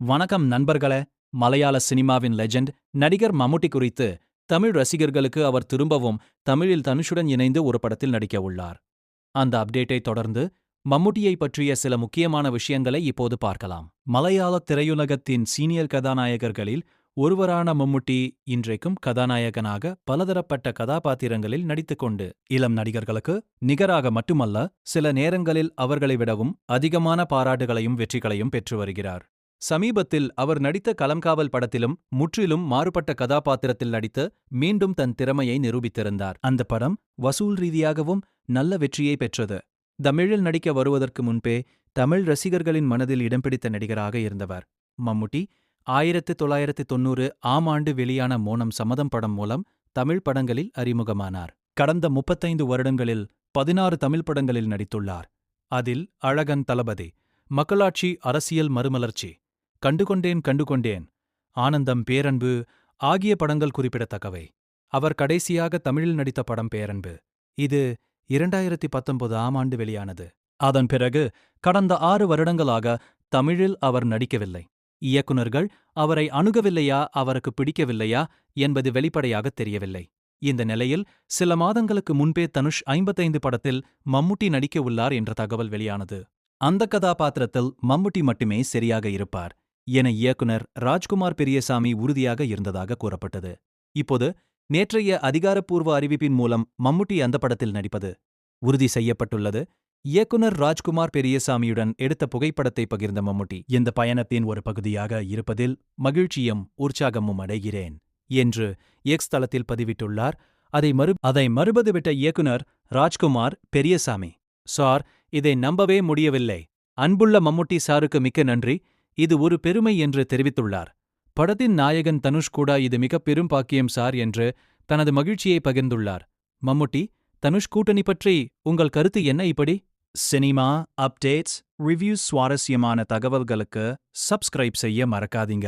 வணக்கம் நண்பர்களே. மலையாள சினிமாவின் லெஜெண்ட் நடிகர் மம்முட்டி குறித்து தமிழ் ரசிகர்களுக்கு அவர் திரும்பவும் தமிழில் தனுஷுடன் இணைந்து ஒரு படத்தில் நடிக்க உள்ளார். அந்த அப்டேட்டை தொடர்ந்து மம்முட்டியை பற்றிய சில முக்கியமான விஷயங்களை இப்போது பார்க்கலாம். மலையாள திரையுலகத்தின் சீனியர் கதாநாயகர்களில் ஒருவரான மம்முட்டி இன்றைக்கும் கதாநாயகனாக பலதரப்பட்ட கதாபாத்திரங்களில் நடித்துக்கொண்டு இளம் நடிகர்களுக்கு நிகராக மட்டுமல்ல, சில நேரங்களில் அவர்களை விடவும் அதிகமான பாராட்டுகளையும் வெற்றிகளையும் பெற்று வருகிறார். சமீபத்தில் அவர் நடித்த கலம்காவல் படத்திலும் முற்றிலும் மாறுபட்ட கதாபாத்திரத்தில் நடித்து மீண்டும் தன் திறமையை நிரூபித்திருந்தார். அந்த படம் வசூல் ரீதியாகவும் நல்ல வெற்றியை பெற்றது. தமிழில் நடிக்க வருவதற்கு முன்பே தமிழ் ரசிகர்களின் மனதில் இடம் பிடித்த நடிகராக இருந்தவர் மம்முட்டி. 1990 ஆம் ஆண்டு வெளியான மோனம் சம்மதம் படம் மூலம் தமிழ் படங்களில் அறிமுகமானார். கடந்த 35 வருடங்களில் 16 தமிழ் படங்களில் நடித்துள்ளார். அதில் அழகன் தளபதி, மக்களாட்சி, அரசியல் மறுமலர்ச்சி, கண்டுகொண்டேன், ஆனந்தம், பேரன்பு ஆகிய படங்கள் குறிப்பிடத்தக்கவை. அவர் கடைசியாக தமிழில் நடித்த படம் பேரன்பு. இது 2019 ஆம் ஆண்டு வெளியானது. அதன் பிறகு கடந்த 6 வருடங்களாக தமிழில் அவர் நடிக்கவில்லை. இயக்குனர்கள் அவரை அணுகவில்லையா, அவருக்கு பிடிக்கவில்லையா என்பது வெளிப்படையாக தெரியவில்லை. இந்த நிலையில் சில மாதங்களுக்கு முன்பே தனுஷ் 55 படத்தில் மம்முட்டி நடிக்க உள்ளார் என்ற தகவல் வெளியானது. அந்த கதாபாத்திரத்தில் மம்முட்டி மட்டுமே சரியாக இருப்பார் என இயக்குனர் ராஜ்குமார் பெரியசாமி உறுதியாக இருந்ததாக கூறப்பட்டது. இப்போது நேற்றைய அதிகாரப்பூர்வ அறிவிப்பின் மூலம் மம்முட்டி அந்த படத்தில் நடிப்பது உறுதி செய்யப்பட்டுள்ளது. இயக்குனர் ராஜ்குமார் பெரியசாமியுடன் எடுத்த புகைப்படத்தை பகிர்ந்த மம்முட்டி, இந்த பயணத்தின் ஒரு பகுதியாக இருப்பதில் மகிழ்ச்சியும் உற்சாகமும் அடைகிறேன் என்று எக்ஸ் தளத்தில் பதிவிட்டுள்ளார். அதை மறுபதிவிட்ட இயக்குனர் ராஜ்குமார் பெரியசாமி, சார், இதை நம்பவே முடியவில்லை. அன்புள்ள மம்முட்டி சாருக்கு மிக்க நன்றி. இது ஒரு பெருமை என்று தெரிவித்துள்ளார். படத்தின் நாயகன் தனுஷ் கூட இது மிக பெரும் பாக்கியம் சார் என்று தனது மகிழ்ச்சியை பகிர்ந்துள்ளார். மம்முட்டி தனுஷ் கூட்டணி பற்றி உங்கள் கருத்து என்ன? இப்படி சினிமா அப்டேட்ஸ், ரிவ்யூஸ், சுவாரஸ்யமான தகவல்களுக்கு சப்ஸ்கிரைப் செய்ய மறக்காதீங்க.